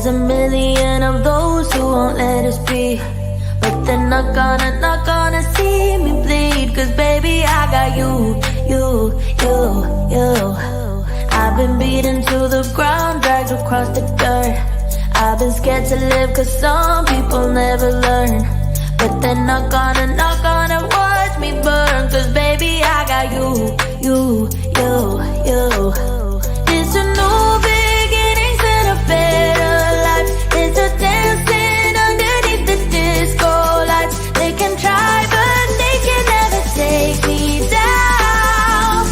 There's a million of those who won't let us be, but they're not gonna see me bleed. Cause baby, I got you. I've been beaten to the ground, dragged across the dirt. I've been scared to live cause some people never learn. But they're not gonna watch me burn. Cause baby, I got you. It's a new beginnings and a better life. It's a dancing underneath the disco lights. They can try but they can never take me down.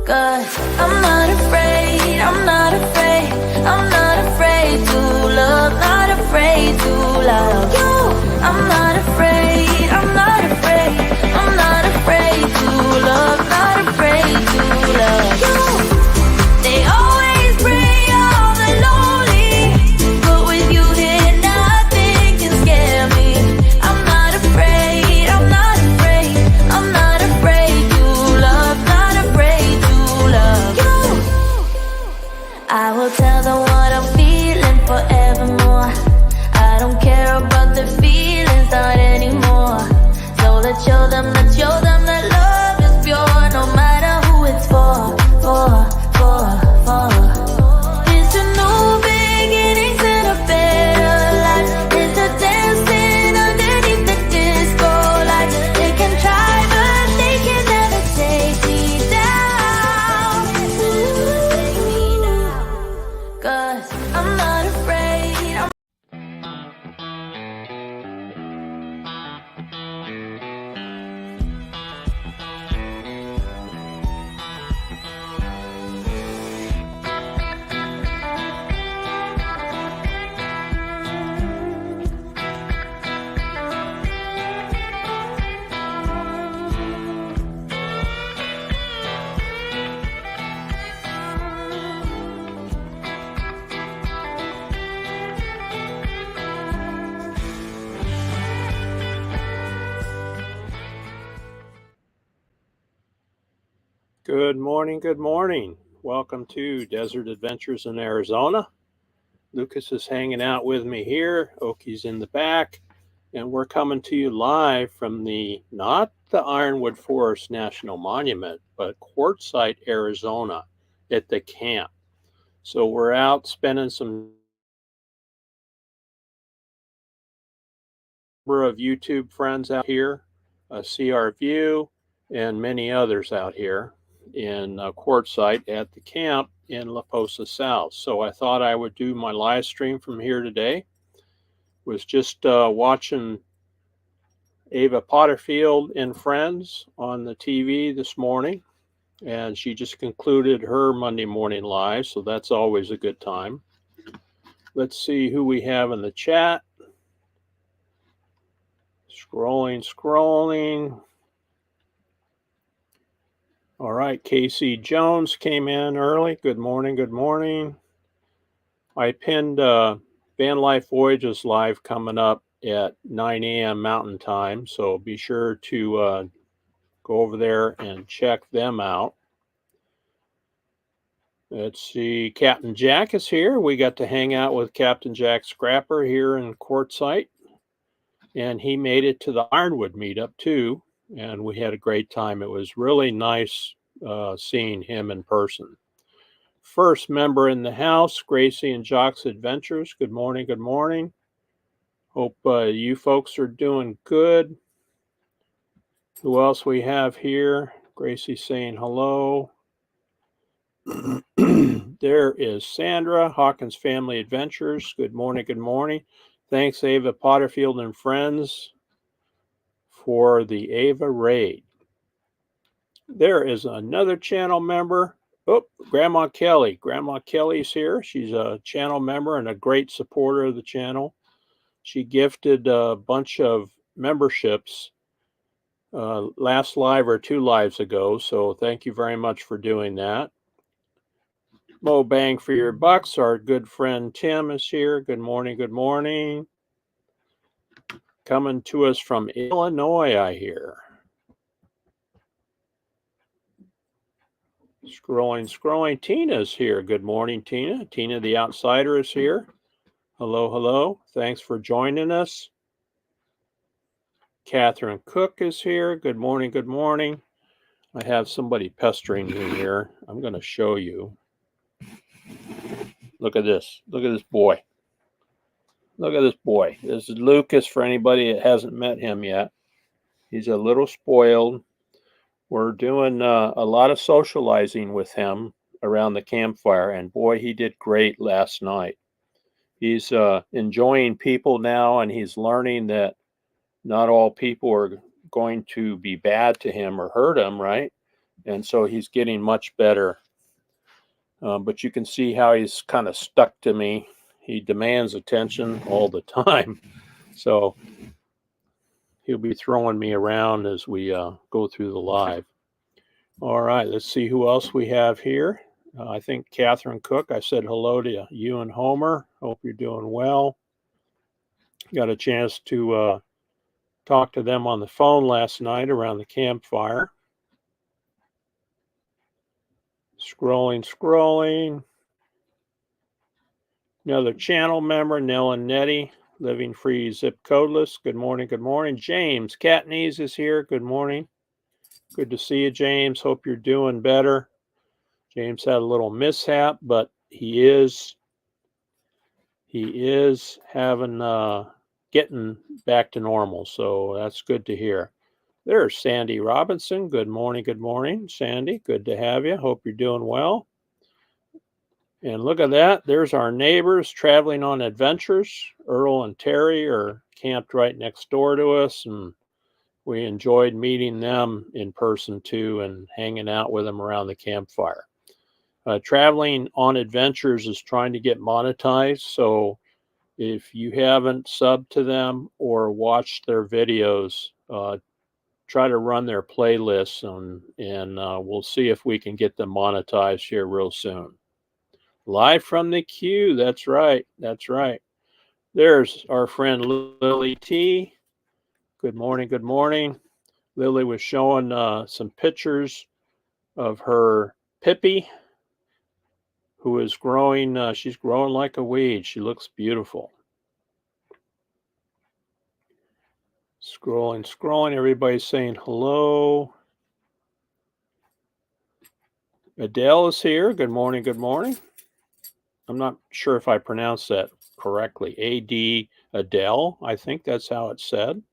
Cause I'm not afraid, I'm not afraid, I'm not afraid to love, not afraid to love you. I'm not afraid, I'm not afraid, I'm not afraid to love, not afraid to love you. They always bring all the lonely, but with you here nothing can scare me. I'm not afraid, I'm not afraid, I'm not afraid to love, not afraid to love you. I will tell them what I'm feeling forevermore. I don't care about the feelings, not anymore. So let's show them that love is pure, no matter who it's for. It's a new beginnings and a better life. It's a dancing underneath the disco lights. They can try but they can never take me down. Cause I'm not afraid, Good morning, good morning. Welcome to Desert Adventures in Arizona. Lucas is hanging out with me here. Oki's in the back. And we're coming to you live from not the Ironwood Forest National Monument, but Quartzite, Arizona at the camp. So we're out spending some number of YouTube friends out here, see our view, and many others out here in Quartzite at the camp in La Posa South. So I thought I would do my live stream from here today. Was just watching Ava Potterfield and Friends on the TV this morning, and she just concluded her Monday morning live, so that's always a good time. Let's see who we have in the chat. Scrolling. All right, Casey Jones came in early. Good morning. I pinned Van Life Voyages live coming up at 9 a.m. Mountain Time, so be sure to go over there and check them out. Let's see, Captain Jack is here. We got to hang out with Captain Jack Scrapper here in Quartzite, and he made it to the Ironwood meetup too, and we had a great time. It was really nice seeing him in person. First member in the house, Gracie and Jock's Adventures. Good morning. Hope you folks are doing good. Who else we have here? Gracie saying hello. There is Sandra, Hawkins Family Adventures. Good morning. Thanks, Ava Potterfield and Friends, for the Ava Raid. There is another channel member. Oh, Grandma Kelly. Grandma Kelly's here. She's a channel member and a great supporter of the channel. She gifted a bunch of memberships last live or 2 lives ago, so thank you very much for doing that. Mo Bang for Your Bucks. Our good friend Tim is here. Good morning. Coming to us from Illinois, I hear. Scrolling. Tina's here. Good morning, Tina. Tina the Outsider is here. Hello. Thanks for joining us. Catherine Cook is here. Good morning. I have somebody pestering me here. I'm going to show you. Look at this. Look at this boy. This is Lucas for anybody that hasn't met him yet. He's a little spoiled. We're doing a lot of socializing with him around the campfire, and boy, he did great last night. He's enjoying people now, and he's learning that not all people are going to be bad to him or hurt him, right? And so he's getting much better. But you can see how he's kind of stuck to me. He demands attention all the time. So he'll be throwing me around as we go through the live. All right, let's see who else we have here. I think Catherine Cook. I said hello to you and Homer. Hope you're doing well. Got a chance to talk to them on the phone last night around the campfire. Scrolling. Another channel member, Nell and Nettie, living free zip codeless. Good morning. James Catneys is here. Good morning. Good to see you, James. Hope you're doing better. James had a little mishap, but he is having getting back to normal, so that's good to hear. There's Sandy Robinson. Good morning, Sandy. Good to have you. Hope you're doing well. And look at that. There's our neighbors traveling on adventures. Earl and Terry are camped right next door to us, and we enjoyed meeting them in person too and hanging out with them around the campfire. Traveling on adventures is trying to get monetized, so if you haven't subbed to them or watched their videos, try to run their playlists, and we'll see if we can get them monetized here real soon. Live from the queue. That's right. There's our friend Lily T. Good morning. Lily was showing some pictures of her Pippi, who is growing. She's growing like a weed. She looks beautiful. Scrolling. Everybody's saying hello. Adele is here. Good morning. I'm not sure if I pronounced that correctly. A.D. Adele, I think that's how it's said.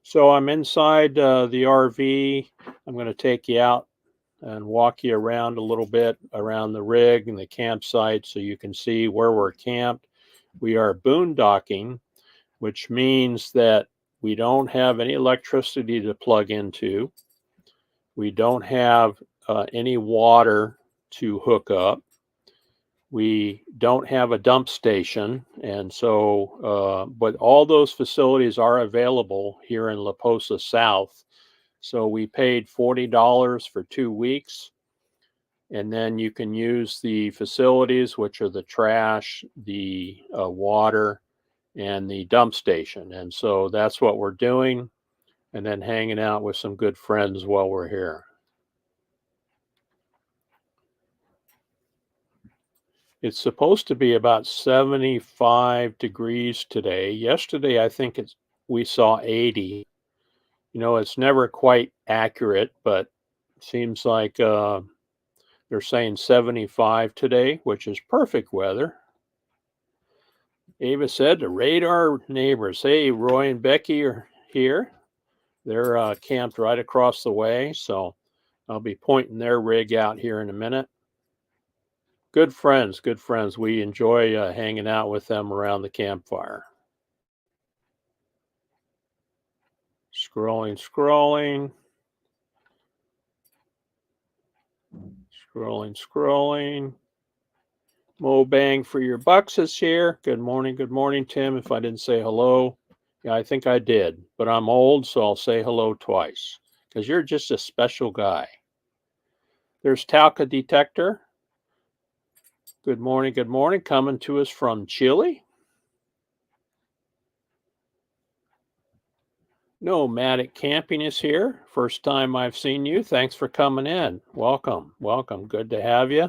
So I'm inside the RV. I'm going to take you out and walk you around a little bit around the rig and the campsite so you can see where we're camped. We are boondocking, which means that we don't have any electricity to plug into. We don't have any water to hook up. We don't have a dump station, and so, but all those facilities are available here in La Posa South. So we paid $40 for 2 weeks, and then you can use the facilities, which are the trash, the water, and the dump station. And so that's what we're doing, and then hanging out with some good friends while we're here. It's supposed to be about 75 degrees today. Yesterday, I think we saw 80. You know, it's never quite accurate, but it seems like they're saying 75 today, which is perfect weather. Ava said to raid our neighbors. Hey, Roy and Becky are here. They're camped right across the way, so I'll be pointing their rig out here in a minute. Good friends. We enjoy hanging out with them around the campfire. Scrolling. Mo Bang for your bucks is here. Good morning, Tim. If I didn't say hello, yeah, I think I did, but I'm old, so I'll say hello twice because you're just a special guy. There's Talca Detector. Good morning. Coming to us from Chile. Nomadic Camping is here. First time I've seen you. Thanks for coming in. Welcome. Welcome. Good to have you.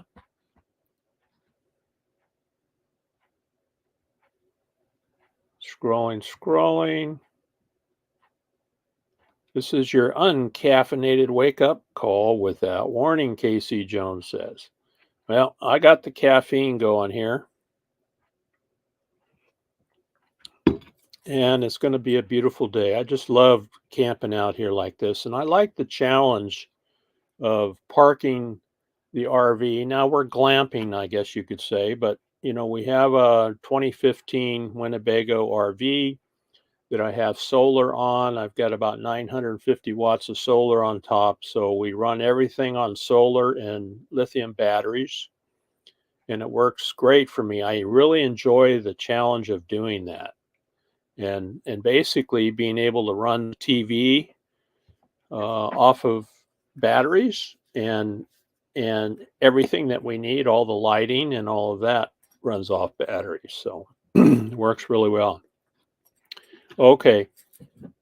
Scrolling. This is your uncaffeinated wake-up call without warning, Casey Jones says. Well, I got the caffeine going here. And it's going to be a beautiful day. I just love camping out here like this. And I like the challenge of parking the RV. Now we're glamping, I guess you could say, but we have a 2015 Winnebago RV that I have solar on. I've got about 950 watts of solar on top. So we run everything on solar and lithium batteries, and it works great for me. I really enjoy the challenge of doing that. And basically being able to run TV off of batteries and everything that we need, all the lighting and all of that runs off batteries. So it works really well. Okay,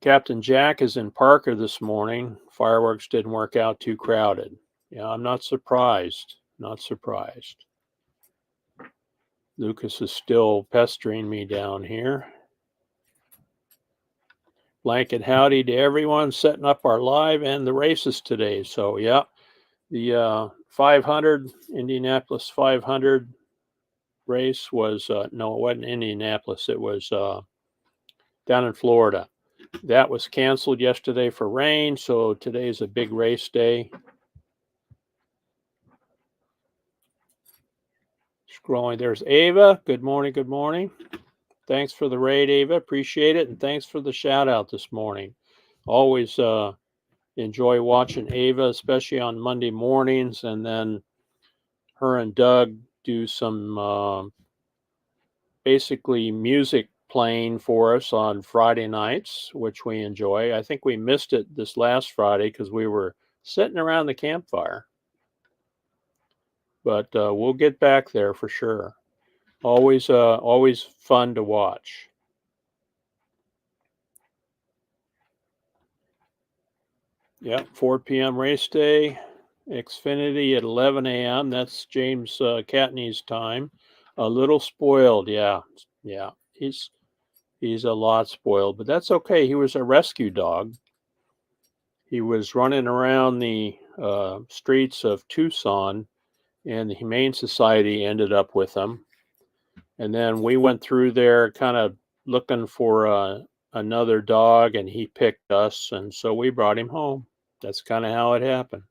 Captain Jack is in Parker this morning. Fireworks didn't work out, too crowded. Yeah, I'm not surprised. Not surprised. Lucas is still pestering me down here. Blanket howdy to everyone setting up our live and the races today. So, yeah, the 500, Indianapolis 500 race was, no, it wasn't Indianapolis. It was down in Florida. That was canceled yesterday for rain. So today's a big race day. Scrolling, there's Ava. Good morning. Good morning. Thanks for the raid, Ava. Appreciate it. And thanks for the shout out this morning. Always enjoy watching Ava, especially on Monday mornings. And then her and Doug do some basically music playing for us on Friday nights, which we enjoy. I think we missed it this last Friday because we were sitting around the campfire. But we'll get back there for sure. Always fun to watch. Yep, 4 p.m. race day. Xfinity at 11 a.m. That's James Catney's time. A little spoiled, yeah. He's a lot spoiled, but that's okay. He was a rescue dog. He was running around the streets of Tucson, and the Humane Society ended up with him. And then we went through there kind of looking for another dog, and he picked us, and so we brought him home. That's kind of how it happened.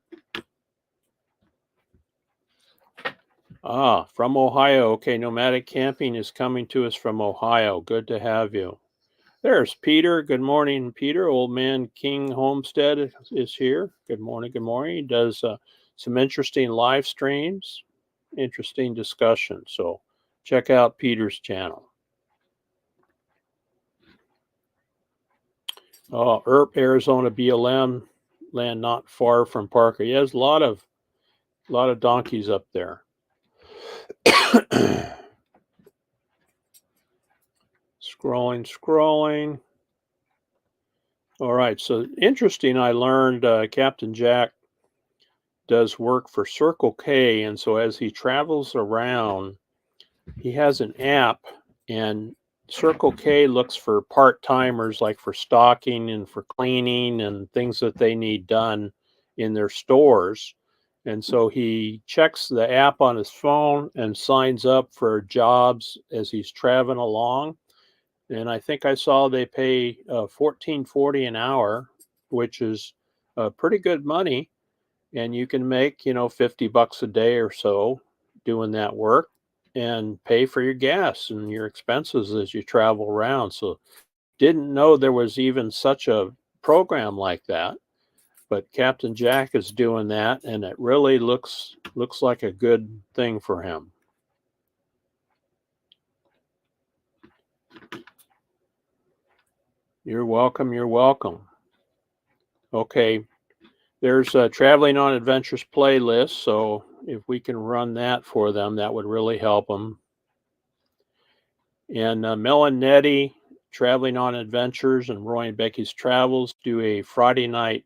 From Ohio. Okay, Nomadic Camping is coming to us from Ohio. Good to have you. There's Peter. Good morning, Peter. Old Man King Homestead is here. Good morning. Good morning. He does some interesting live streams, interesting discussion. So check out Peter's channel. Earp, Arizona BLM land not far from Parker. Yeah, there's a lot of donkeys up there. Scrolling. All right, so interesting. I learned Captain Jack does work for Circle K, and so as he travels around, he has an app, and Circle K looks for part-timers, like for stocking and for cleaning and things that they need done in their stores. And so he checks the app on his phone and signs up for jobs as he's traveling along. And I think I saw they pay $14.40 an hour, which is pretty good money. And you can make, $50 a day or so doing that work and pay for your gas and your expenses as you travel around. So didn't know there was even such a program like that. But Captain Jack is doing that, and it really looks like a good thing for him. You're welcome. Okay, there's a Traveling on Adventures playlist, so if we can run that for them, that would really help them. And Mel and Nettie, Traveling on Adventures and Roy and Becky's Travels do a Friday night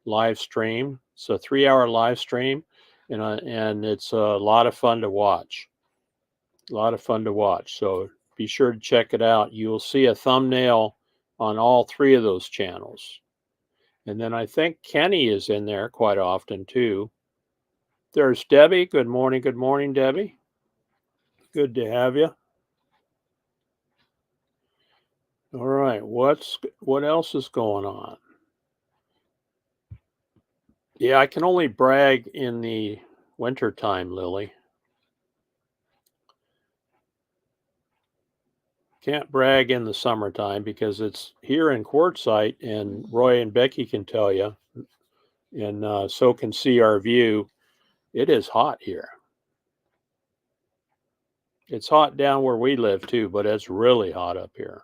live stream. It's a 3-hour live stream, and it's a lot of fun to watch. A lot of fun to watch. So be sure to check it out. You will see a thumbnail on all 3 of those channels. And then I think Kenny is in there quite often too. There's Debbie. Good morning, Debbie. Good to have you. All right, what else is going on? Yeah, I can only brag in the wintertime, Lily. Can't brag in the summertime because it's here in Quartzite, and Roy and Becky can tell you, and so can see our view. It is hot here. It's hot down where we live too, but it's really hot up here.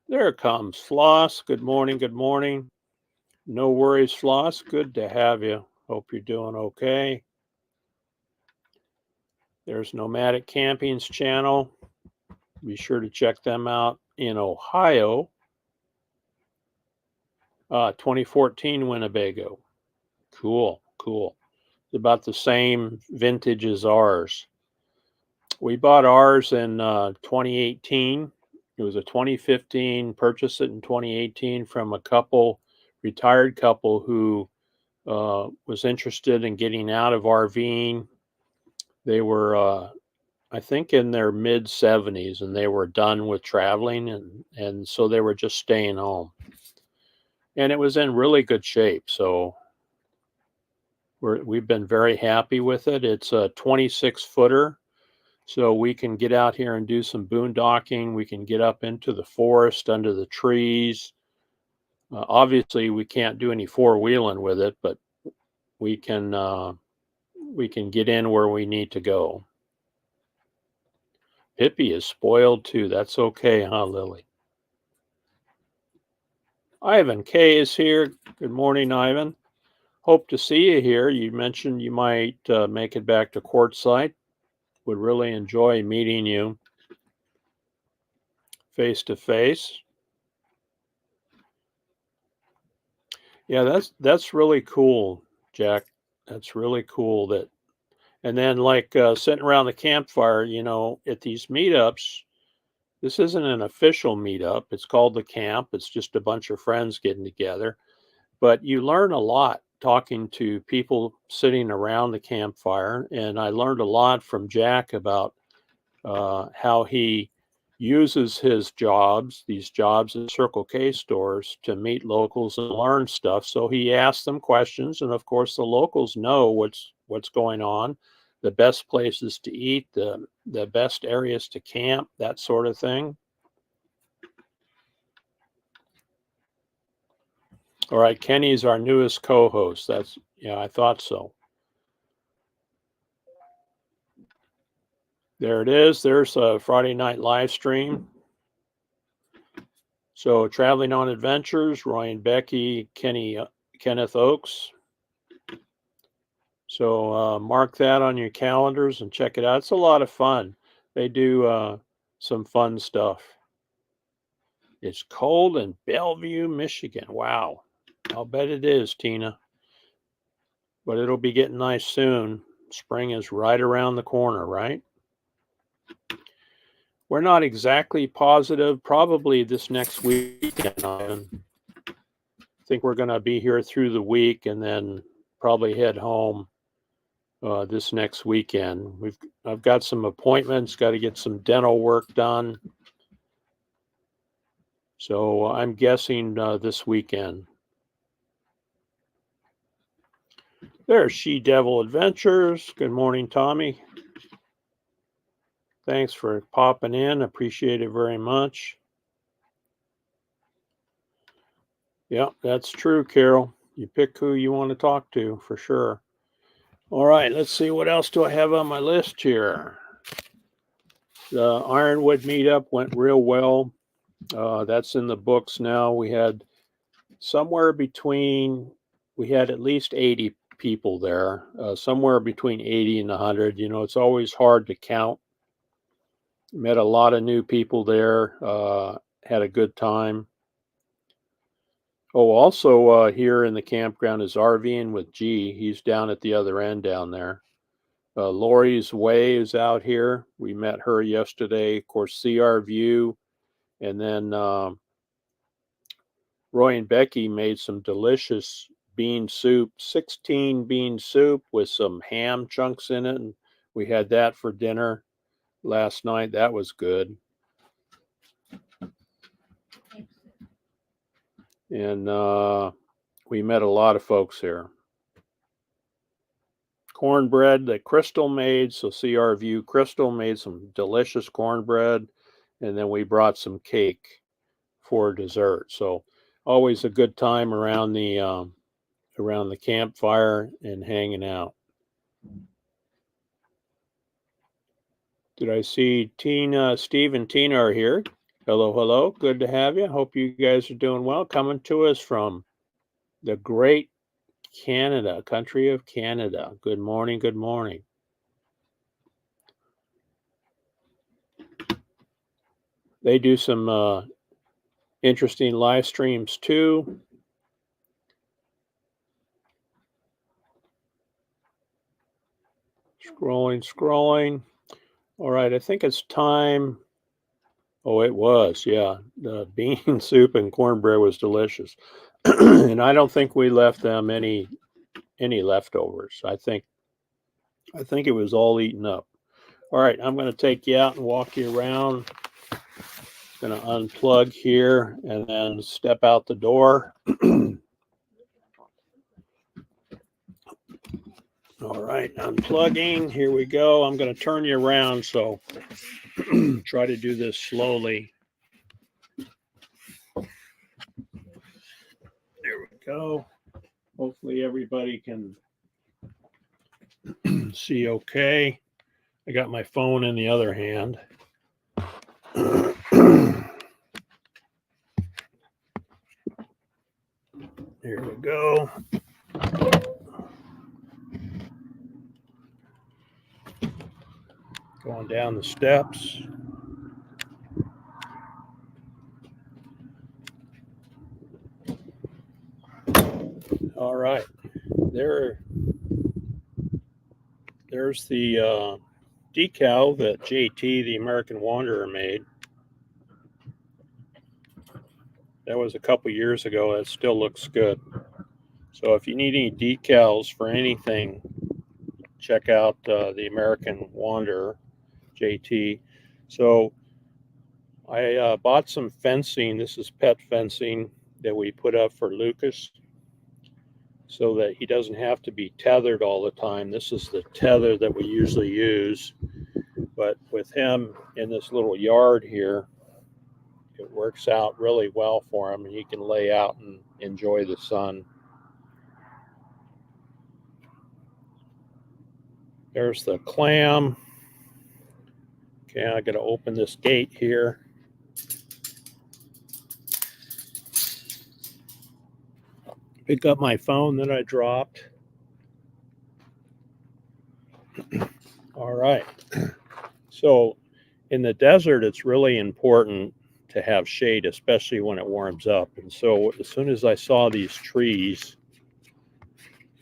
There comes Floss. Good morning. Good morning. No worries, Floss. Good to have you. Hope you're doing okay. There's Nomadic Camping's channel. Be sure to check them out in Ohio. 2014 Winnebago. Cool. It's about the same vintage as ours. We bought ours in 2018. It was a 2015, purchased it in 2018 from a retired couple who was interested in getting out of RVing. They were, I think, in their mid 70s, and they were done with traveling, and so they were just staying home. And it was in really good shape, so we've been very happy with it. It's a 26-footer, so we can get out here and do some boondocking. We can get up into the forest under the trees. Obviously, we can't do any four-wheeling with it, but we can get in where we need to go. Hippie is spoiled too. That's okay, huh, Lily? Ivan K is here. Good morning, Ivan. Hope to see you here. You mentioned you might make it back to Quartzite. Would really enjoy meeting you face to face. Yeah, that's really cool, Jack. That's really cool that. And then like sitting around the campfire, at these meetups. This isn't an official meetup. It's called the camp. It's just a bunch of friends getting together. But you learn a lot talking to people sitting around the campfire. And I learned a lot from Jack about how he uses these jobs at Circle K stores to meet locals and learn stuff. So he asks them questions. And of course, the locals know what's going on, the best places to eat, the best areas to camp, that sort of thing. All right, Kenny's our newest co-host. I thought so. There it is. There's a Friday night live stream. So Traveling on Adventures, Roy and Becky, Kenneth Oakes. So mark that on your calendars and check it out. It's a lot of fun. They do some fun stuff. It's cold in Bellevue, Michigan. Wow. I'll bet it is, Tina. But it'll be getting nice soon. Spring is right around the corner, right? We're not exactly positive. Probably this next weekend. I think we're going to be here through the week and then probably head home this next weekend. I've got some appointments. Got to get some dental work done. So I'm guessing this weekend. There's She Devil Adventures. Good morning, Tommy. Thanks for popping in. Appreciate it very much. Yeah, that's true, Carol. You pick who you want to talk to for sure. All right, let's see. What else do I have on my list here? The Ironwood meetup went real well. That's in the books now. We had at least 80 people there, somewhere between 80 and 100. It's always hard to count. Met a lot of new people there. had a good time. Oh, also here in the campground is RVing with G. He's down at the other end down there. Lori's Way is out here. We met her yesterday. Of course, see our view. And then Roy and Becky made some delicious bean soup, 16 bean soup with some ham chunks in it. And we had that for dinner last night. That was good. And we met a lot of folks here. Cornbread that Crystal made. So see our view. Crystal made some delicious cornbread. And then we brought some cake for dessert. So always a good time around the campfire and hanging out. Did I see Tina, Steve, and Tina are here? Hello, hello. Good to have you. Hope you guys are doing well. Coming to us from the great Canada, country of Canada. Good morning, good morning. They do some interesting live streams too. Scrolling. All right, I think it's time. Oh, it was, yeah. The bean soup and cornbread was delicious. And I don't think we left them any leftovers. I think it was all eaten up. All right, I'm going to take you out and walk you around. Going to unplug here and then step out the door. All right, unplugging. Here we go. I'm going to turn you around, so try to do this slowly. There we go. Hopefully everybody can see okay. I got my phone in the other hand. Here we go. Going down the steps. All right. There's the decal that JT, the American Wanderer, made. That was a couple years ago. That still looks good. So if you need any decals for anything, check out the American Wanderer, JT. So I bought some fencing. This is pet fencing that we put up for Lucas so that he doesn't have to be tethered all the time. This is the tether that we usually use. But with him in this little yard here, it works out really well for him, and he can lay out and enjoy the sun. There's the clam. Okay, I got to open this gate here. Pick up my phone that I dropped. All right. So in the desert, it's really important to have shade, especially when it warms up. And so as soon as I saw these trees,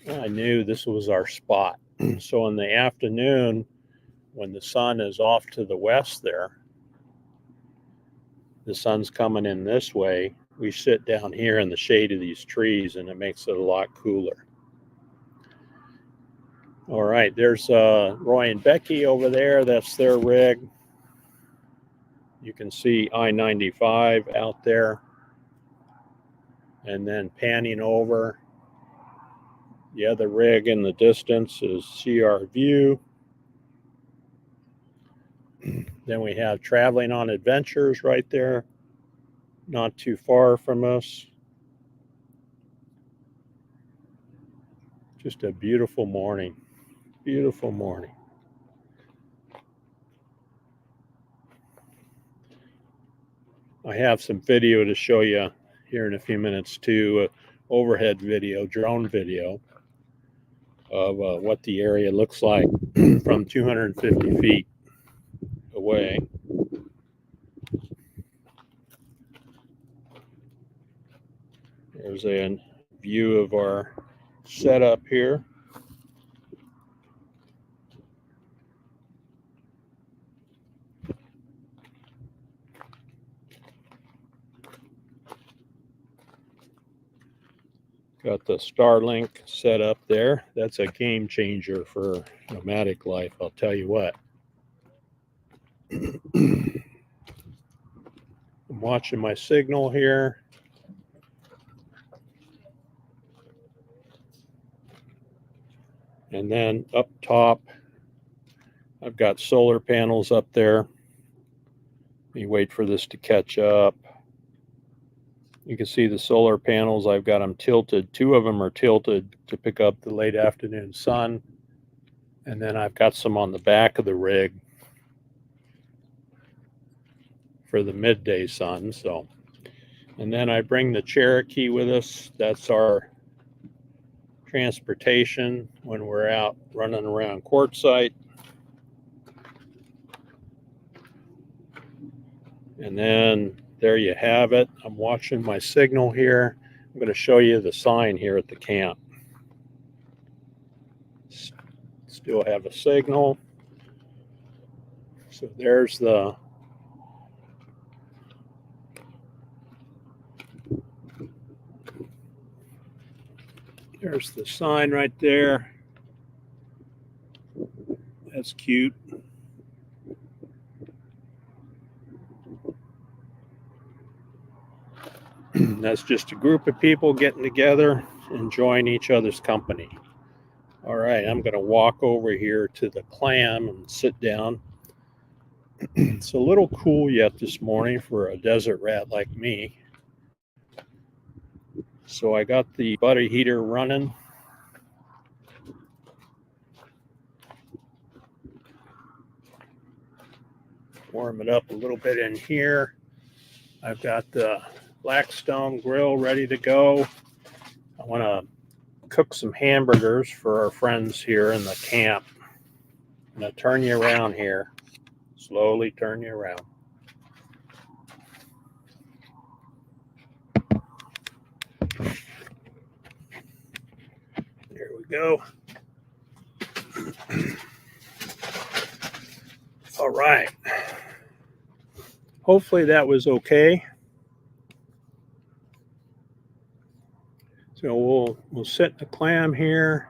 I knew this was our spot. So in the afternoon, when the sun is off to the west there, the sun's coming in this way, we sit down here in the shade of these trees, and it makes it a lot cooler. All right, there's Roy and Becky over there. That's their rig. You can see I-95 out there. And then panning over, the other rig in the distance is CR View. Then we have Traveling on Adventures right there, not too far from us. Just a beautiful morning. Beautiful morning. I have some video to show you here in a few minutes too, overhead video, drone video of what the area looks like from 250 feet away. There's a view of our setup here. Got the Starlink set up there. That's a game changer for nomadic life, I'll tell you what. I'm watching my signal here. And then up top, I've got solar panels up there. Let me wait for this to catch up. You can see the solar panels. I've got them tilted. 2 of them are tilted to pick up the late afternoon sun. And then I've got some on the back of the rig for the midday sun. So, and then I bring the Cherokee with us. That's our transportation when we're out running around Quartzite. And then there you have it. I'm watching my signal here. I'm going to show you the sign here at the camp. Still have a signal. So there's the sign right there. That's cute. That's just a group of people getting together, enjoying each other's company. All right, I'm going to walk over here to the clam and sit down. It's a little cool yet this morning for a desert rat like me. So I got the butter heater running. Warm it up a little bit in here. I've got the Blackstone grill ready to go. I want to cook some hamburgers for our friends here in the camp. I'm going to turn you around here. Slowly turn you around. There we go. All right. Hopefully that was okay. So we'll set the clam here.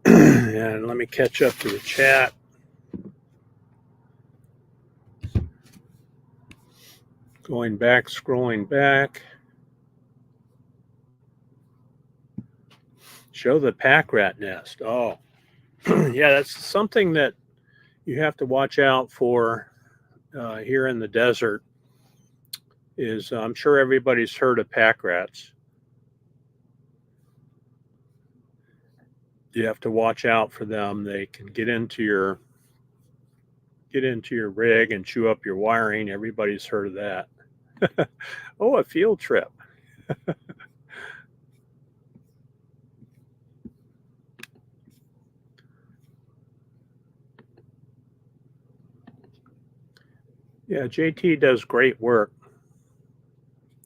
And let me catch up to the chat. Going back, scrolling back. Show the pack rat nest. Oh, yeah, that's something that you have to watch out for here in the desert. Is I'm sure everybody's heard of pack rats. You have to watch out for them. They can get into your rig and chew up your wiring. Everybody's heard of that. Oh, a field trip. Yeah, JT does great work.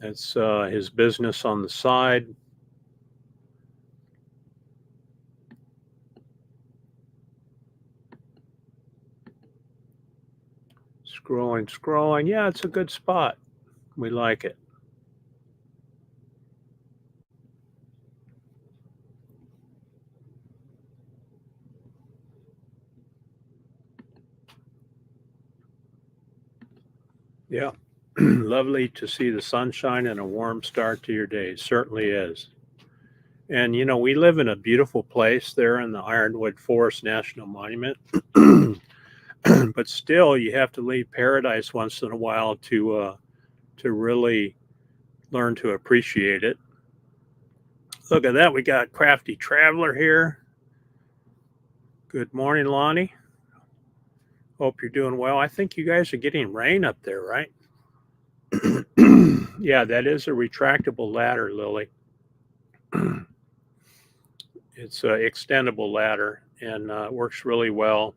It's his business on the side. Scrolling. Yeah, it's a good spot. We like it. Yeah. Lovely to see the sunshine and a warm start to your day. Certainly is. And, you know, we live in a beautiful place there in the Ironwood Forest National Monument. But still, you have to leave paradise once in a while to really learn to appreciate it. Look at that. We got Crafty Traveler here. Good morning, Lonnie. Hope you're doing well. I think you guys are getting rain up there, right? Yeah, that is a retractable ladder, Lily. It's an extendable ladder and works really well.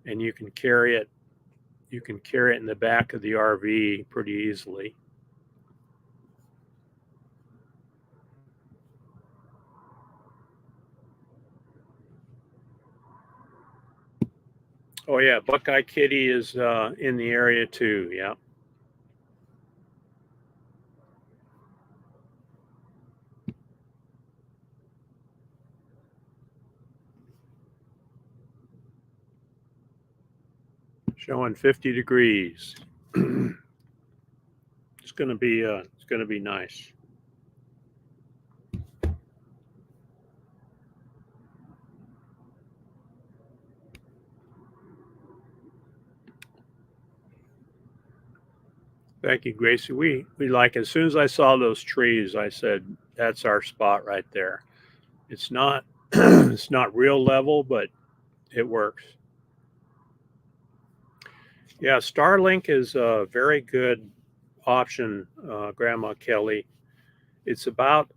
And you can carry it. You can carry it in the back of the RV pretty easily. Oh yeah, Buckeye Kitty is in the area too. Yeah. Showing 50 degrees. It's gonna be nice. Thank you, Gracie. We like, as soon as I saw those trees, I said that's our spot right there. It's not it's not real level, but it works. Yeah, Starlink is a very good option, Grandma Kelly. It's about,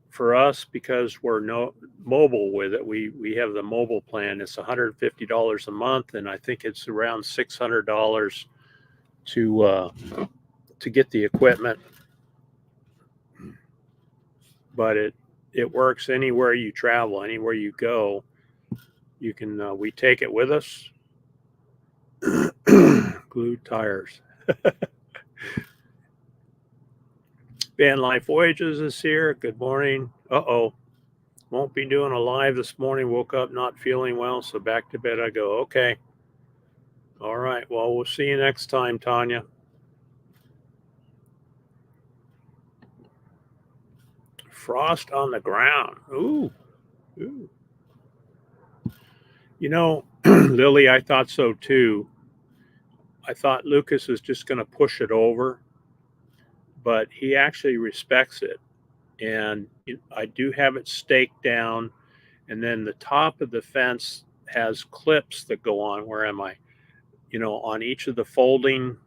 for us, because we're no mobile with it. We have the mobile plan. It's $150 a month, and I think it's around $600 to to get the equipment. But it works anywhere you travel, anywhere you go. You can we take it with us. Glued tires. Van Life Voyages is here. Good morning. Uh-oh. Won't be doing a live this morning. Woke up not feeling well, so back to bed I go. Okay. All right. Well, we'll see you next time, Tanya. Frost on the ground. Ooh. Ooh. You know, Lily, I thought so too. I thought Lucas was just going to push it over, but he actually respects it. And I do have it staked down, and then the top of the fence has clips that go on. Where am I? On each of the folding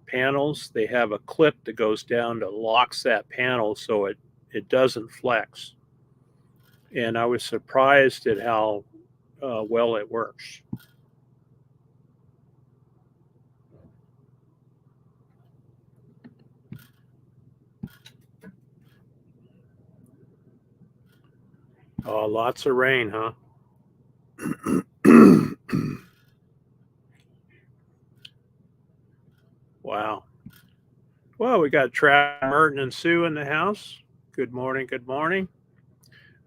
panels, they have a clip that goes down that locks that panel so it doesn't flex. And I was surprised at how well it works. Oh, lots of rain, huh? Wow. Well, we got Trav, Merton, and Sue in the house. Good morning. Good morning.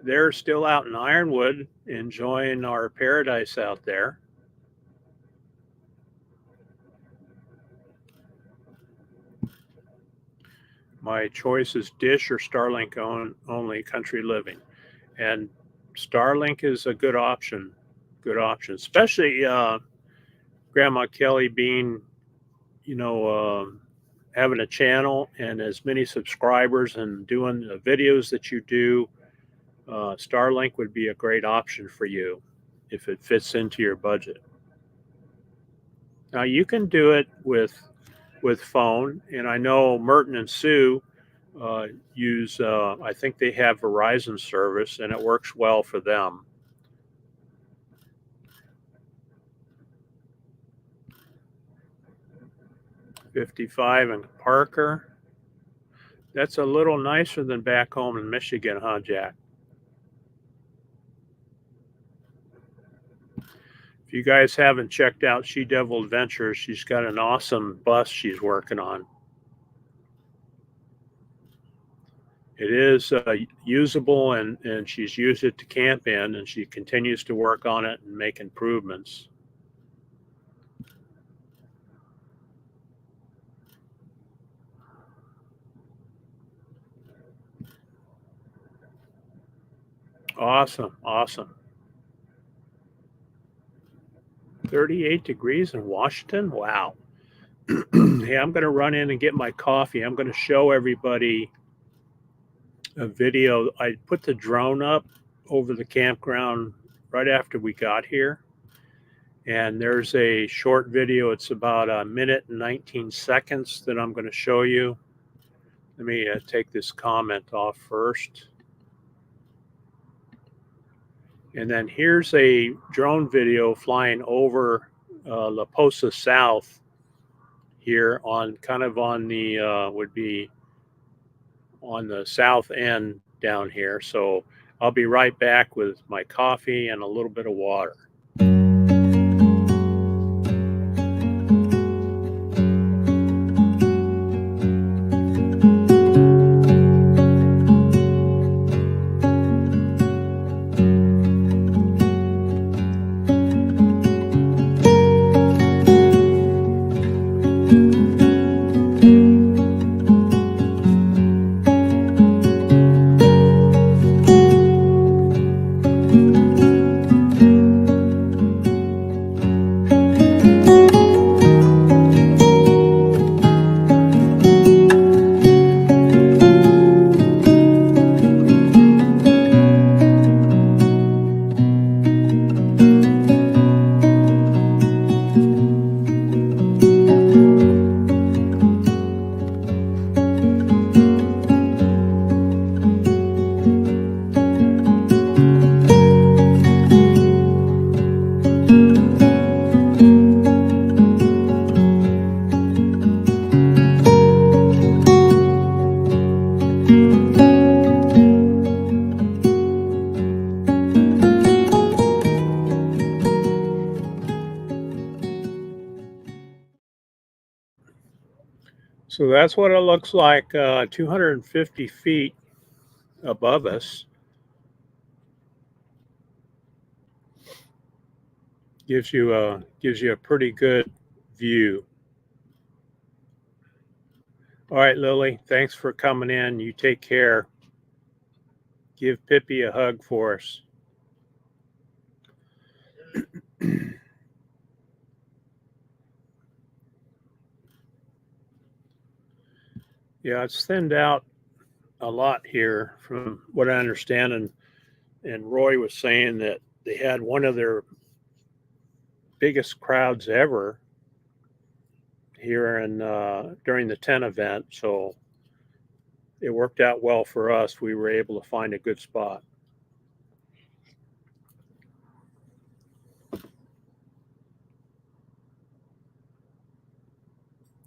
They're still out in Ironwood enjoying our paradise out there. My choice is Dish or Starlink only country living. And Starlink is a good option. Good option, especially Grandma Kelly being, you know, having a channel and as many subscribers and doing the videos that you do. Starlink would be a great option for you if it fits into your budget. Now you can do it with phone, and I know Merton and Sue use. I think they have Verizon service, and it works well for them. 55 in Parker. That's a little nicer than back home in Michigan, huh, Jack? If you guys haven't checked out She Devil Adventures, she's got an awesome bus she's working on. It is usable, and she's used it to camp in, and she continues to work on it and make improvements. Awesome, awesome. 38 degrees in Washington? Wow. Hey, I'm going to run in and get my coffee. I'm going to show everybody a video. I put the drone up over the campground right after we got here. And there's a short video. It's about a minute and 19 seconds that I'm going to show you. Let me take this comment off first. And then here's a drone video flying over La Posa South here on kind of on the would be on the south end down here. So I'll be right back with my coffee and a little bit of water. So that's what it looks like 250 feet above us. Gives you a pretty good view. All right, Lily, thanks for coming in. You take care. Give Pippi a hug for us. Yeah, it's thinned out a lot here from what I understand. And Roy was saying that they had one of their biggest crowds ever here in during the 10 event. So it worked out well for us. We were able to find a good spot.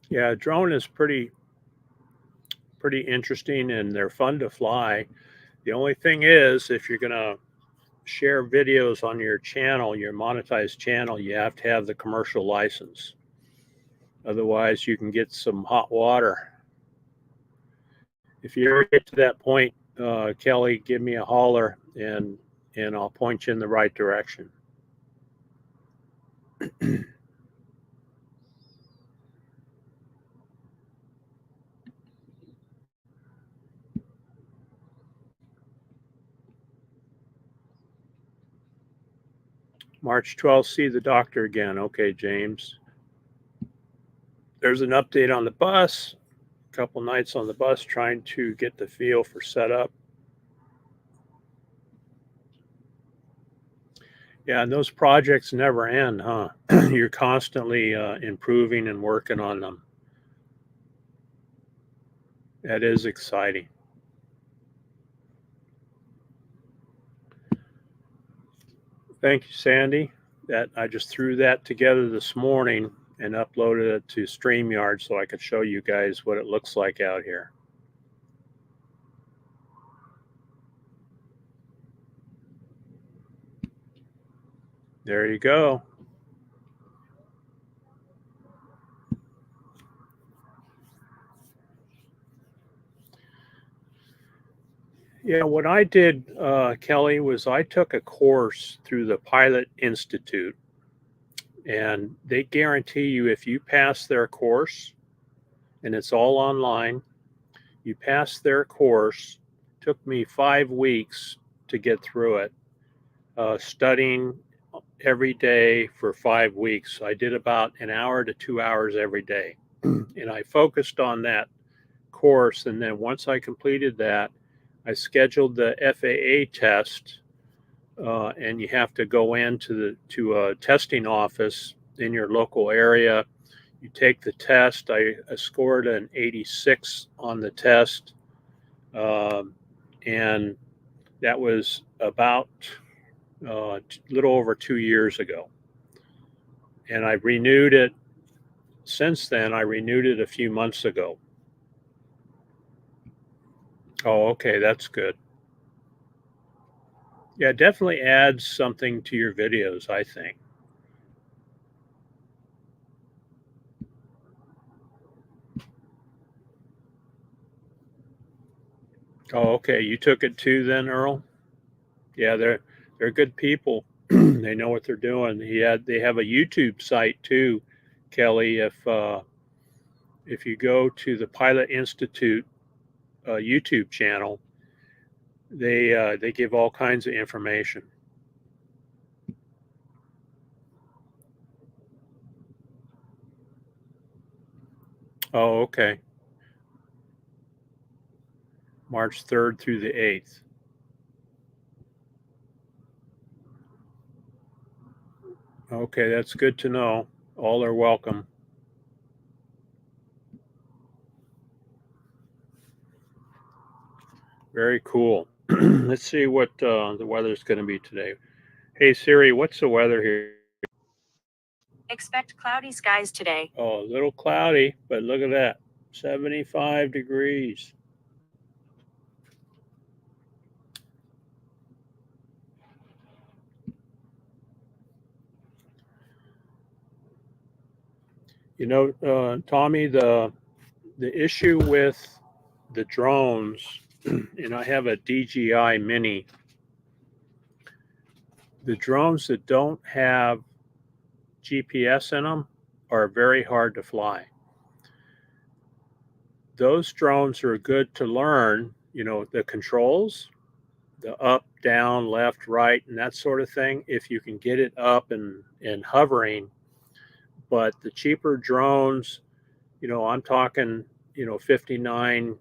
Yeah, drone is pretty interesting and they're fun to fly. The only thing is, if you're gonna share videos on your channel, your monetized channel, you have to have the commercial license. Otherwise, you can get some hot water. If you ever get to that point, Kelly, give me a holler and I'll point you in the right direction. March 12th, see the doctor again. Okay, James. There's an update on the bus. A couple nights on the bus trying to get the feel for setup. Yeah, and those projects never end, huh? You're constantly improving and working on them. That is exciting. Thank you, Sandy. That I just threw that together this morning and uploaded it to StreamYard so I could show you guys what it looks like out here. There you go. Yeah, what I did, Kelly, was I took a course through the Pilot Institute, and they guarantee you if you pass their course, and it's all online, you pass their course. Took me 5 weeks to get through it, studying every day for 5 weeks. I did about an hour to 2 hours every day, and I focused on that course. And then once I completed that, I scheduled the FAA test, and you have to go into a testing office in your local area. You take the test. I scored an 86 on the test, and that was about a little over 2 years ago. And I renewed it since then. I renewed it a few months ago. Oh, okay, that's good. Yeah, it definitely adds something to your videos, I think. Oh, okay. You took it too then, Earl? Yeah, they're good people. They know what they're doing. They have a YouTube site too, Kelly. If you go to the Pilot Institute YouTube channel, they give all kinds of information. Oh, okay. March 3rd through the 8th. Okay, that's good to know. All are welcome. Very cool. Let's see what the weather's going to be today. Hey Siri, what's the weather here? Expect cloudy skies today. Oh, a little cloudy, but look at that. 75 degrees. You know, Tommy, the the issue with the drones, and I have a DJI Mini, the drones that don't have GPS in them are very hard to fly. Those drones are good to learn, the controls, the up, down, left, right, and that sort of thing, if you can get it up and hovering. But the cheaper drones, I'm talking, $59,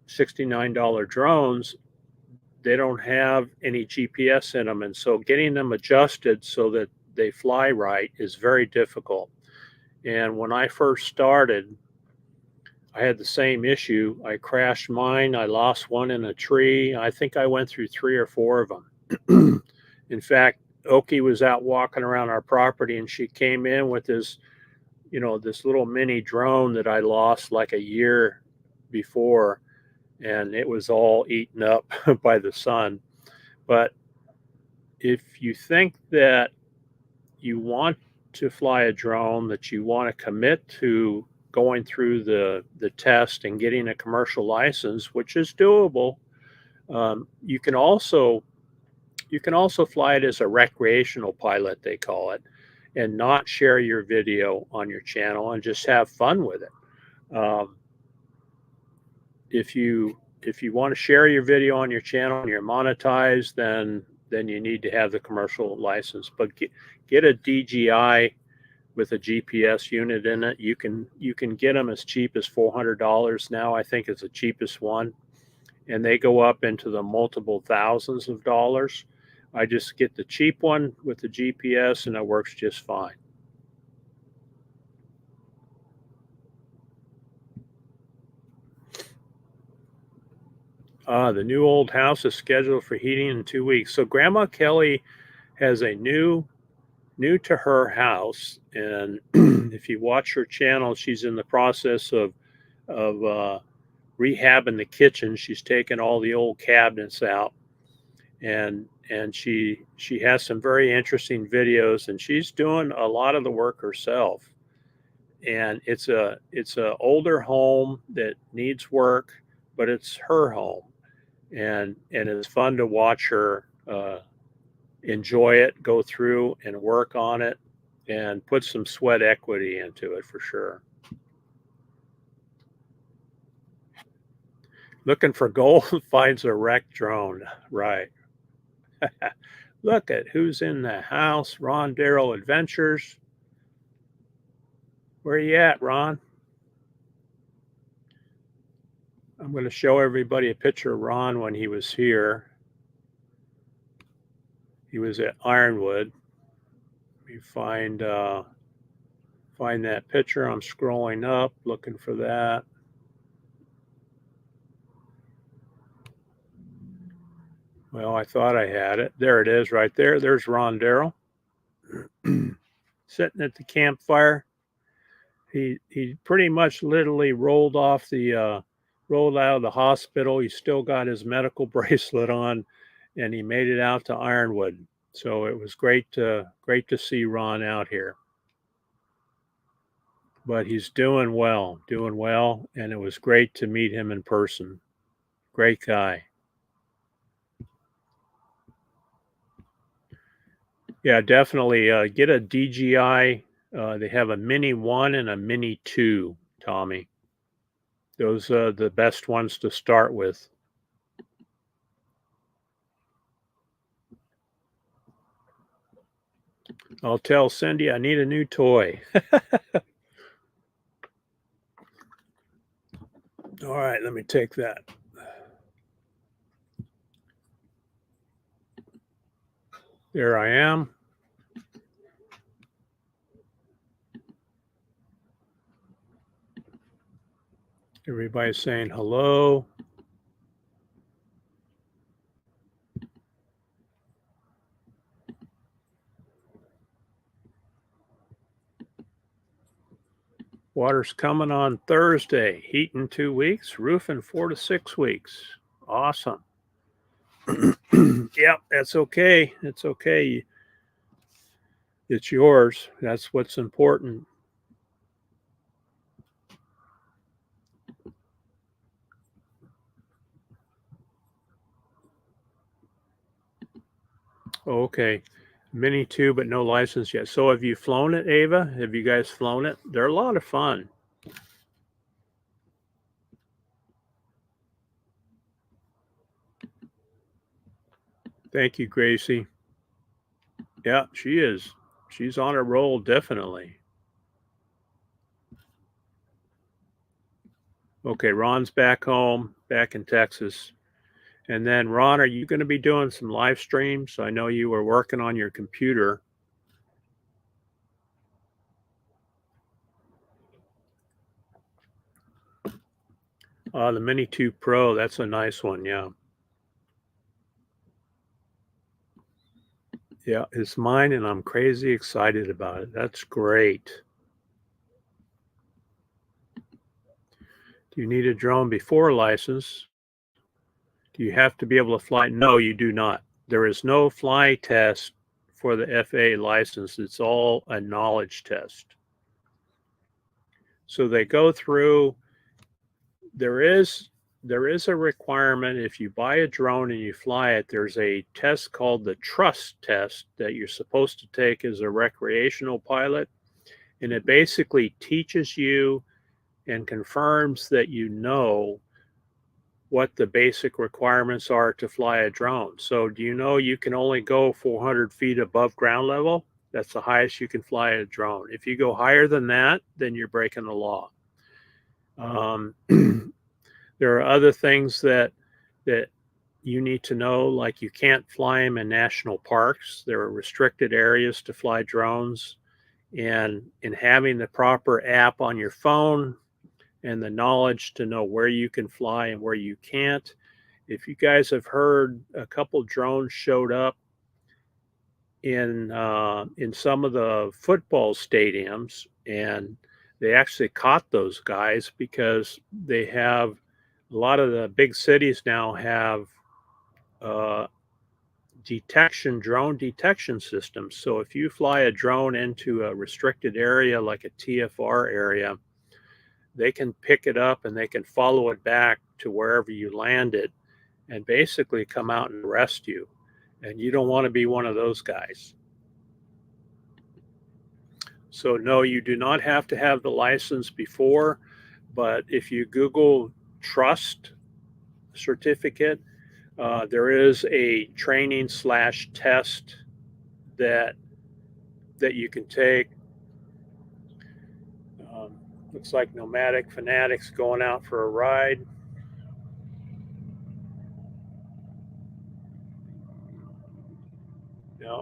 $69 drones, they don't have any GPS in them. And so getting them adjusted so that they fly right is very difficult. And when I first started, I had the same issue. I crashed mine. I lost one in a tree. I think I went through 3 or 4 of them. In fact, Oki was out walking around our property and she came in with this, this little mini drone that I lost like a year before, and it was all eaten up by the sun. But if you think that you want to fly a drone, that you want to commit to going through the test and getting a commercial license, which is doable, you can also fly it as a recreational pilot, they call it, and not share your video on your channel and just have fun with it. If you want to share your video on your channel and you're monetized, then you need to have the commercial license. But get a DJI with a GPS unit in it. You can get them as cheap as $400 now. I think it's the cheapest one, and they go up into the multiple thousands of dollars. I just get the cheap one with the GPS, and it works just fine. The new old house is scheduled for heating in 2 weeks. So Grandma Kelly has a new to her house, and if you watch her channel, she's in the process of rehabbing the kitchen. She's taken all the old cabinets out, and she has some very interesting videos, and she's doing a lot of the work herself. And it's a older home that needs work, but it's her home, and it's fun to watch her enjoy it, go through and work on it, and put some sweat equity into it for sure. Looking for gold, finds a wrecked drone. Right. Look at who's in the house. Ron Darrell Adventures. Where you at, Ron? I'm going to show everybody a picture of Ron when he was here. He was at Ironwood. Let me find that picture. I'm scrolling up, looking for that. Well, I thought I had it. There it is right there. There's Ron Darrell sitting at the campfire. He pretty much literally rolled out of the hospital. He still got his medical bracelet on, and he made it out to Ironwood. So it was great to see Ron out here. But he's doing well, and it was great to meet him in person. Great guy. Yeah, definitely get a DJI. They have a Mini 1 and a Mini 2, Tommy. Those are the best ones to start with. I'll tell Cindy I need a new toy. All right, let me take that. There I am. Everybody's saying hello. Water's coming on Thursday. Heat in 2 weeks. Roof in 4 to 6 weeks. Awesome. Yep, that's okay. It's okay. It's yours. That's what's important. Okay. Mini 2, but no license yet. So have you flown it, Ava? Have you guys flown it? They're a lot of fun. Thank you, Gracie. Yeah, she is. She's on a roll, definitely. Okay, Ron's back home, back in Texas. And then, Ron, are you going to be doing some live streams? I know you were working on your computer. The Mini 2 Pro, that's a nice one, yeah. Yeah, it's mine, and I'm crazy excited about it. That's great. Do you need a drone before a license? Do you have to be able to fly? No, you do not. There is no fly test for the FAA license. It's all a knowledge test. So they go through, there is a requirement if you buy a drone and you fly it, there's a test called the trust test that you're supposed to take as a recreational pilot. And it basically teaches you and confirms that you know what the basic requirements are to fly a drone. So do you know you can only go 400 feet above ground level? That's the highest you can fly a drone. If you go higher than that, then you're breaking the law. There are other things that you need to know, like you can't fly them in national parks. There are restricted areas to fly drones, and in having the proper app on your phone and the knowledge to know where you can fly and where you can't. If you guys have heard, a couple drones showed up in some of the football stadiums, and they actually caught those guys because they have a lot of the big cities now have uh, drone detection systems. So if you fly a drone into a restricted area like a TFR area, they can pick it up and they can follow it back to wherever you landed and basically come out and arrest you. And you don't want to be one of those guys. So, no, you do not have to have the license before, but if you Google trust certificate, there is a training / test that you can take. Looks like Nomadic Fanatics going out for a ride.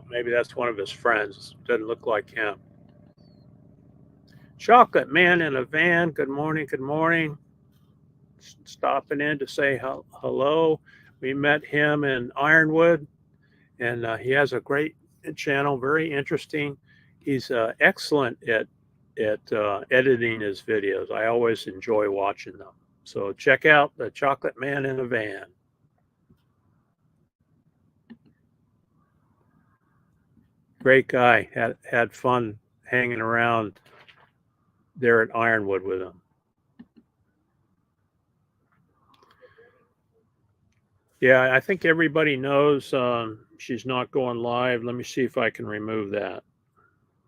Maybe that's one of his friends. Doesn't look like him. Chocolate Man in a Van. Good morning. Good morning. Stopping in to say hello. We met him in Ironwood, and he has a great channel, very interesting. He's excellent at editing his videos. I always enjoy watching them. So check out the Chocolate Man in a Van. Great guy. Had fun hanging around there at Ironwood with him. Yeah, I think everybody knows she's not going live. Let me see if I can remove that.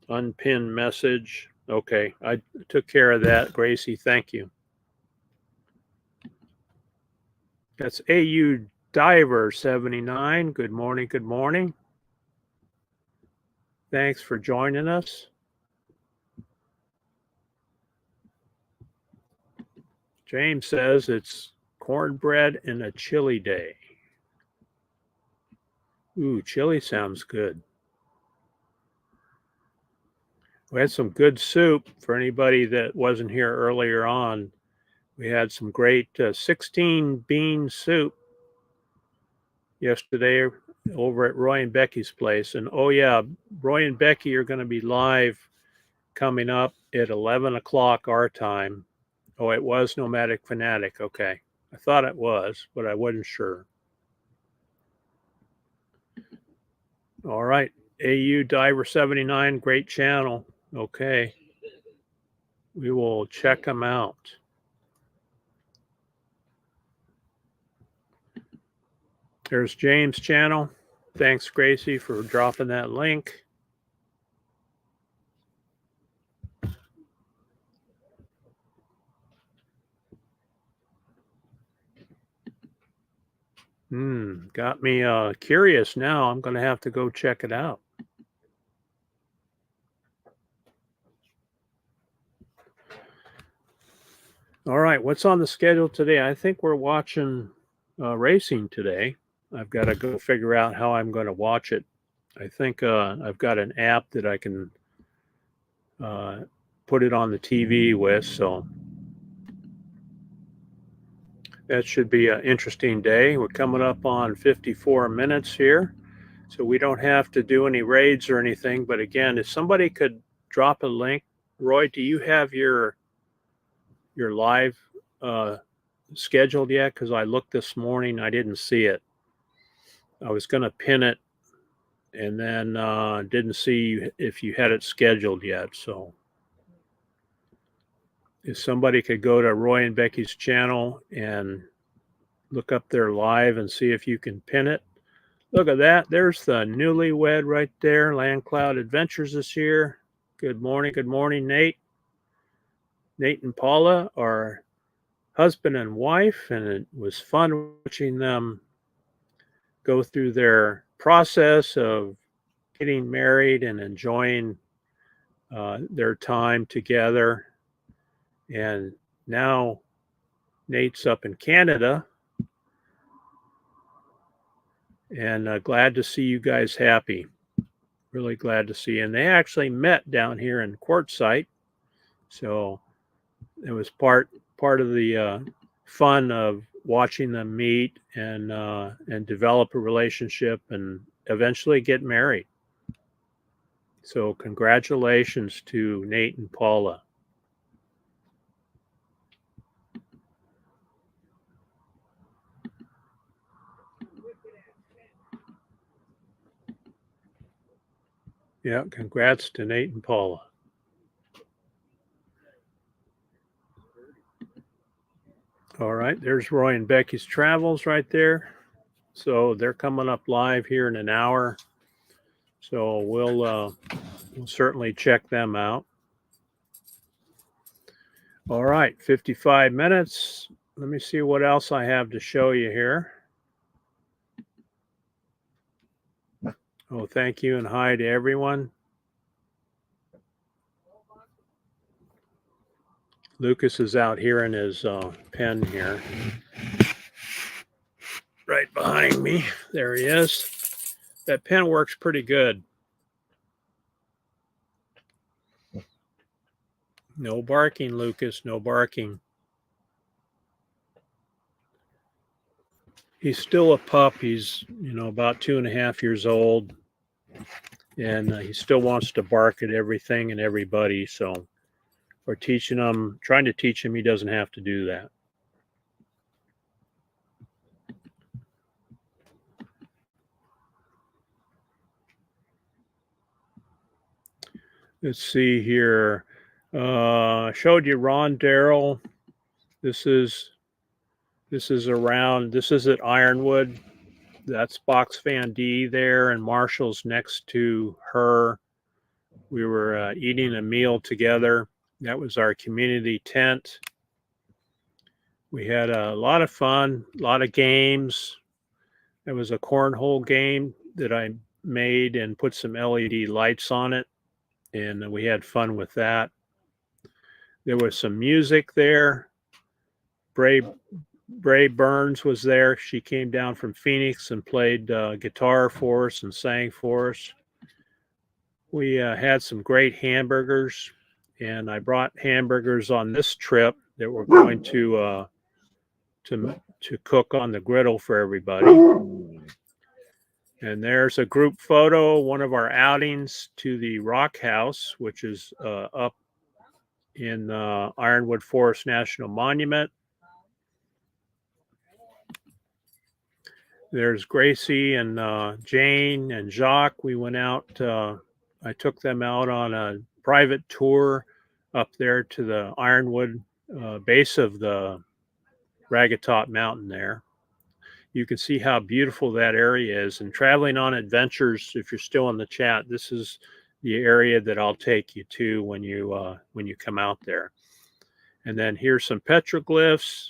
Unpinned message. Okay, I took care of that, Gracie. Thank you. That's AU Diver 79. Good morning. Good morning. Thanks for joining us. James says it's cornbread and a chili day. Ooh, chili sounds good. We had some good soup for anybody that wasn't here earlier on. We had some great 16 bean soup yesterday over at Roy and Becky's place. And oh, yeah, Roy and Becky are going to be live coming up at 11 o'clock our time. Oh, it was Nomadic Fanatic. Okay. I thought it was, but I wasn't sure. All right. AU Diver 79, great channel. Okay. We will check them out. There's James' channel. Thanks, Gracie, for dropping that link. Got me curious now. I'm going to have to go check it out. All right, what's on the schedule today? I think we're watching racing today. I've got to go figure out how I'm going to watch it. I think I've got an app that I can put it on the TV with, so that should be an interesting day. We're coming up on 54 minutes here, so we don't have to do any raids or anything. But again, if somebody could drop a link, Roy, do you have your live scheduled yet? Because I looked this morning, I didn't see it. I was going to pin it, and then didn't see if you had it scheduled yet. So if somebody could go to Roy and Becky's channel and look up their live and see if you can pin it. Look at that. There's the newlywed right there. Land Cloud Adventures this year. Good morning. Good morning, Nate. Nate and Paula are husband and wife, and it was fun watching them go through their process of getting married and enjoying their time together. And now Nate's up in Canada, and glad to see you guys happy. Really glad to see you. And they actually met down here in Quartzite, so it was part of the fun of watching them meet and develop a relationship and eventually get married. So congratulations to Nate and Paula. Yeah, congrats to Nate and Paula. All right, there's Roy and Becky's travels right there. So they're coming up live here in an hour. So we'll certainly check them out. All right, 55 minutes. Let me see what else I have to show you here. Oh, thank you and hi to everyone. Lucas is out here in his pen here. Right behind me. There he is. That pen works pretty good. No barking, Lucas. No barking. He's still a pup. He's, about 2.5 years old. And he still wants to bark at everything and everybody. So we're trying to teach him he doesn't have to do that. Let's see here. I showed you Ron Darrell. This is at Ironwood. That's Box Fan D there, and Marshall's next to her. We were eating a meal together. That was our community tent. We had a lot of fun, a lot of games. There was a cornhole game that I made and put some LED lights on it, and we had fun with that. There was some music there. Bray Burns was there. She came down from Phoenix and played guitar for us and sang for us. We had some great hamburgers, and I brought hamburgers on this trip that we're going to cook on the griddle for everybody. And there's a group photo, one of our outings to the Rock House, which is up in Ironwood Forest National Monument. There's Gracie and Jane and Jacques. We went out. I took them out on a private tour up there to the Ironwood base of the Ragged Top Mountain there. you can see how beautiful that area is. And traveling on adventures, if you're still in the chat, this is the area that I'll take you to when you come out there. And then here's some petroglyphs.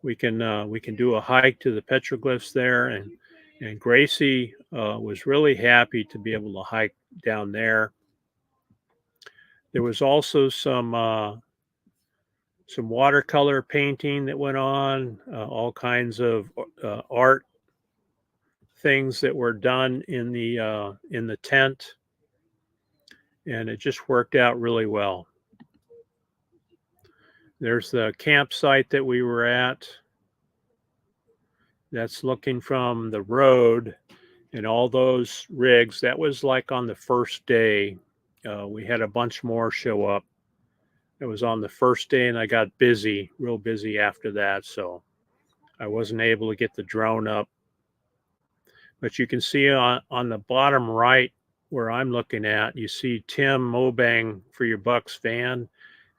We can do a hike to the petroglyphs there, and Gracie was really happy to be able to hike down there. There was also some watercolor painting that went on, all kinds of art things that were done in the tent, and it just worked out really well. There's the campsite that we were at. That's looking from the road, and all those rigs. That was like on the first day. We had a bunch more show up. It was on the first day, and I got busy, real busy after that, so I wasn't able to get the drone up. But you can see on the bottom right where I'm looking at, you see Tim Mobang for Your Bucks van,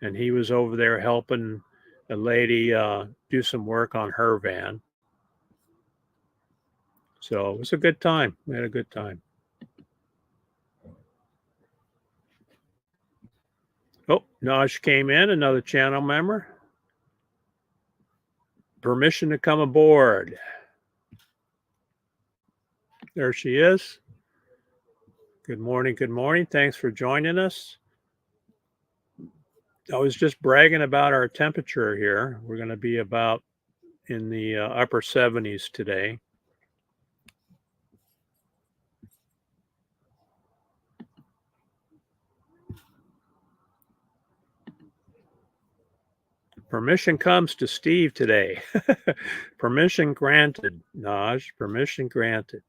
and he was over there helping a lady do some work on her van. So it was a good time. We had a good time. Oh, Naj came in, another channel member. Permission to come aboard. There she is. Good morning. Good morning. Thanks for joining us. I was just bragging about our temperature here. We're going to be about in the upper 70s today. Permission comes to Steve today. Permission granted, Naj. Permission granted.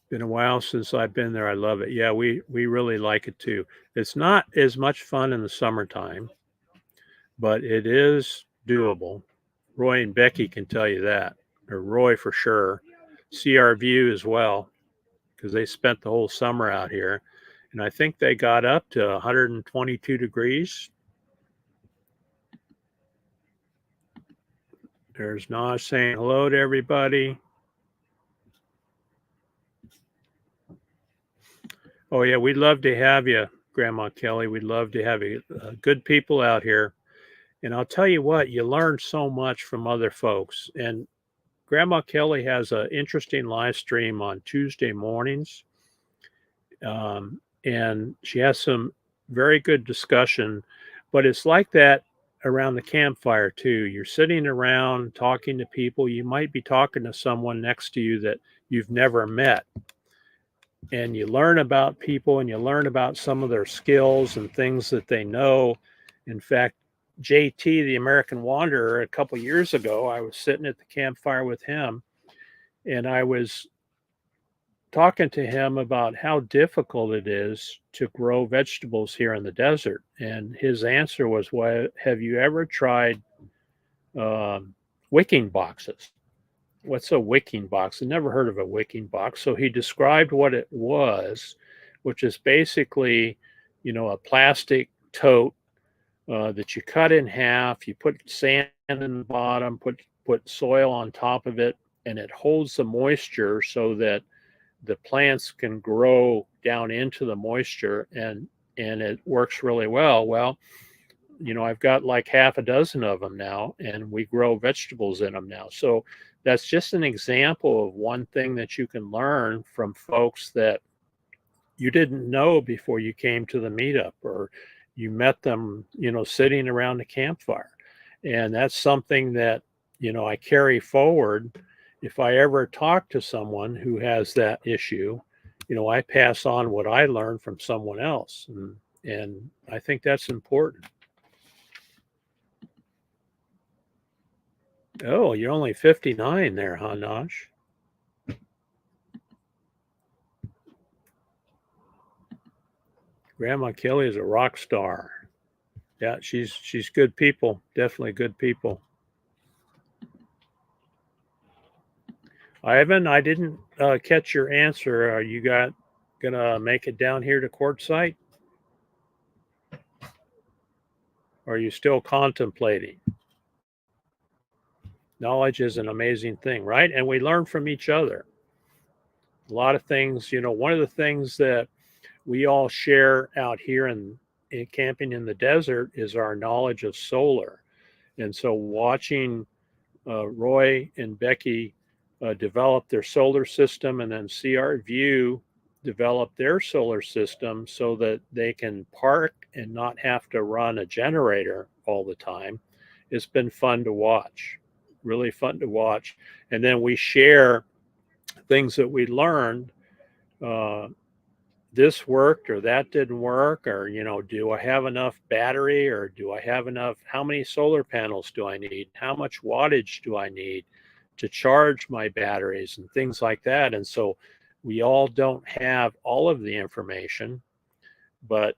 Been a while since I've been there. I love it. Yeah, we really like it too. It's not as much fun in the summertime, but it is doable. Roy and Becky can tell you that, or Roy for sure. CR View as well, because they spent the whole summer out here. And I think they got up to 122 degrees. There's Naj saying hello to everybody. Oh, yeah, we'd love to have you, Grandma Kelly. We'd love to have you. Good people out here. And I'll tell you what, you learn so much from other folks. And Grandma Kelly has an interesting live stream on Tuesday mornings. And she has some very good discussion, but it's like that around the campfire too. You're sitting around talking to people. You might be talking to someone next to you that you've never met, and you learn about people, and you learn about some of their skills and things that they know. In fact, JT, the American Wanderer, a couple years ago, I was sitting at the campfire with him, and I was talking to him about how difficult it is to grow vegetables here in the desert. And his answer was, well, have you ever tried wicking boxes? What's a wicking box? I never heard of a wicking box. So he described what it was, which is basically, a plastic tote that you cut in half. You put sand in the bottom, put soil on top of it, and it holds the moisture so that the plants can grow down into the moisture, and it works really well. Well, I've got like half a dozen of them now, and we grow vegetables in them now. So that's just an example of one thing that you can learn from folks that you didn't know before you came to the meetup, or you met them, sitting around the campfire. And that's something that, I carry forward. If I ever talk to someone who has that issue, I pass on what I learned from someone else. And I think that's important. Oh, you're only 59 there, huh, Naj? Grandma Kelly is a rock star. Yeah, she's good people. Definitely good people. Ivan, I didn't catch your answer. Are you gonna make it down here to Quartzite? Or are you still contemplating? Knowledge is an amazing thing, right? And we learn from each other. A lot of things, one of the things that we all share out here in camping in the desert is our knowledge of solar. And so watching Roy and Becky develop their solar system and then see our view develop their solar system so that they can park and not have to run a generator all the time. It's been fun to watch, really fun to watch. And then we share things that we learned. Uh, this worked or that didn't work, or do I have enough battery, or do I have enough, how many solar panels do I need, how much wattage do I need to charge my batteries, and things like that. And so we all don't have all of the information, but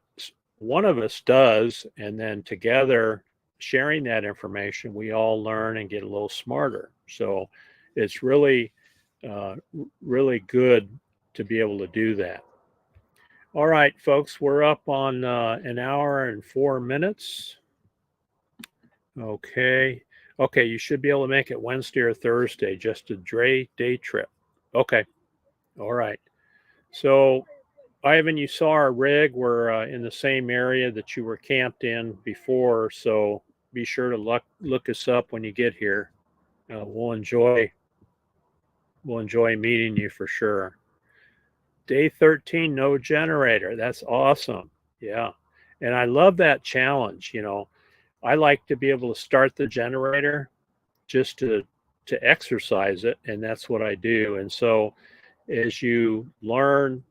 one of us does, and then together sharing that information, we all learn and get a little smarter. So it's really uh, really good to be able to do that. All right, folks, we're up on an hour and 4 minutes. Okay. Okay, you should be able to make it Wednesday or Thursday, just a day trip. Okay. All right. So, Ivan, you saw our rig. We're in the same area that you were camped in before. So be sure to look us up when you get here. We'll enjoy meeting you for sure. Day 13, no generator. That's awesome. Yeah. And I love that challenge. I like to be able to start the generator just to exercise it, and that's what I do. And so as you learn,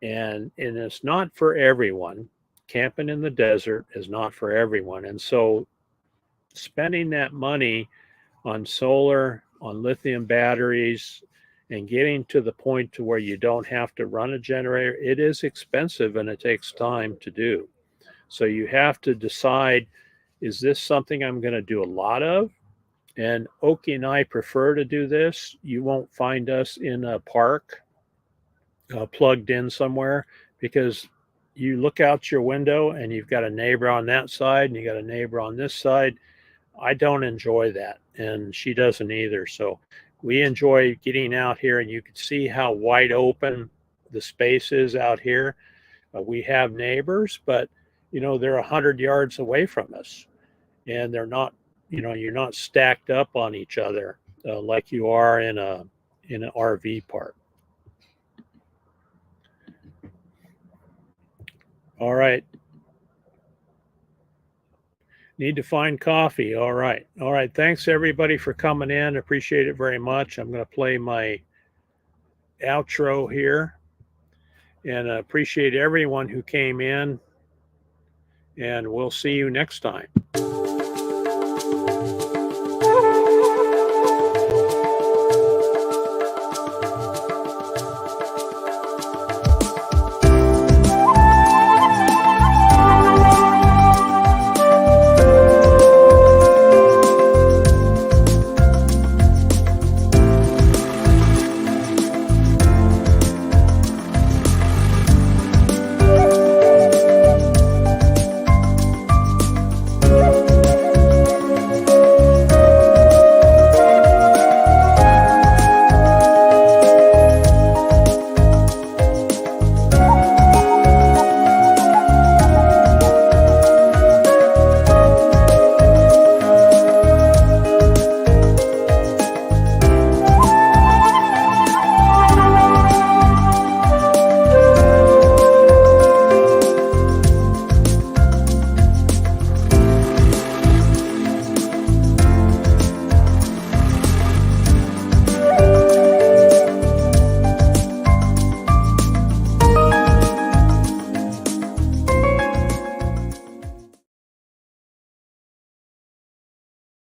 and it's not for everyone. Camping in the desert is not for everyone. And so spending that money on solar, on lithium batteries, and getting to the point to where you don't have to run a generator, it is expensive and it takes time to do. So you have to decide, is this something I'm going to do a lot of? And Oki and I prefer to do this. You won't find us in a park plugged in somewhere, because you look out your window and you've got a neighbor on that side and you got a neighbor on this side. I don't enjoy that, and she doesn't either. So we enjoy getting out here, and you can see how wide open the space is out here. We have neighbors, but they're 100 yards away from us, and they're not. You're not stacked up on each other like you are in an RV park. All right. Need to find coffee. All right. All right. Thanks everybody for coming in. Appreciate it very much. I'm going to play my outro here, and appreciate everyone who came in, and we'll see you next time.